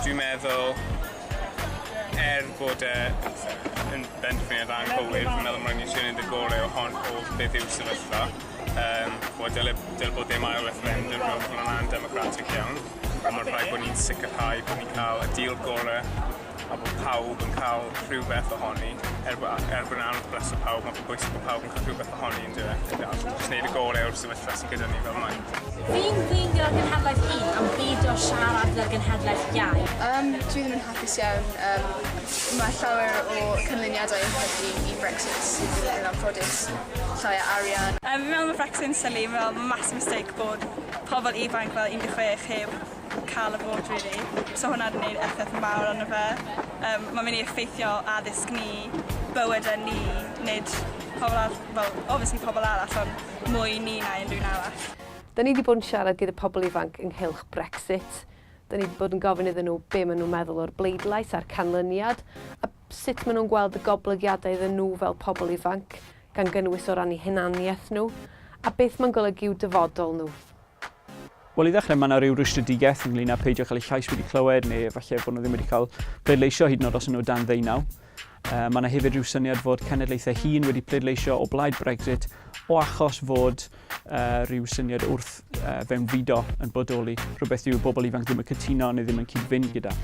Dwi'n meddwl, bod yn benderfyniad anghywir, fi'n meddwl mae'n eisiau gwneud y gorau o beth yw sefyllfa. Dyle bod dim ail referendum fel yna'n democratic iawn, ond mae'n rhaid bod ni'n sicrhau bod ni'n cael y deal gorau a bod pawb yn cael rhywbeth ohoni. Bod yna'n bres o pawb, mae'n bwysig bod pawb yn cael rhywbeth ohoni yn dweud. Jyst gwneud y gorau o'r sefyllfa sydd gyda ni fel maen. Fi'n gweindio ar genhedlaeth 1 am byd o siarad ar genhedlaeth 2. Dwi ddim yn hapus iawn. Mae llawer o cynlyniadau yn helpu i Brexit sydd yn anffodus llai o arian. Fi'n meddwl mae Brexit yn silly, fi'n meddwl mae'n massive mistake bod pobl ifanc fel 16 heb cael y vot really. So hwnna'n gwneud effaith mawr arno fe. Mae'n mynd i effeithio addysg ni, bywydau ni, nid pobl arall, obviously pobl arall, ond mwy ni na unrhyw arall. Da ni wedi bod yn siarad gyda pobl ifanc ynghylch Brexit. Da ni wedi bod yn gofyn iddyn nhw be maen nhw'n meddwl o'r bleidlais a'r canlyniad, a sut maen nhw'n gweld y goblygiadau iddyn nhw fel pobl ifanc, gan gynnwys o ran eu hunaniaeth nhw, a beth mae'n golygu i'w dyfodol nhw. Wel, i ddechrau, mae yna ryw rwystredigaeth ynglyn â peidio cael eu llais wedi clywed, neu efallai bod nhw ddim wedi cael pleidleisio hyd yn oed os nhw dan 19. Mae yna hefyd rhyw syniad fod cenedlaethau hun wedi pleidleisio o blaid Brexit o achos fod rhyw syniad wrth fewnfudo yn bodoli, rhywbeth yw bobl ifanc ddim yn cytuno neu ddim yn cyd-fynd gyda.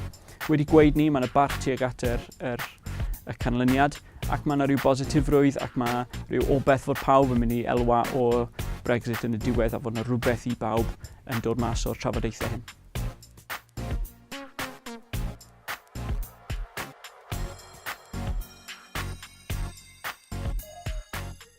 Wedi gweud ni, mae yna barch tuag at y canlyniad, ac mae yna rhyw bositifrwydd ac mae rhyw obeth fod pawb yn mynd i elwa o Brexit yn y diwedd a fod yna rhywbeth i bawb yn dod mas o'r trafodaethau hyn.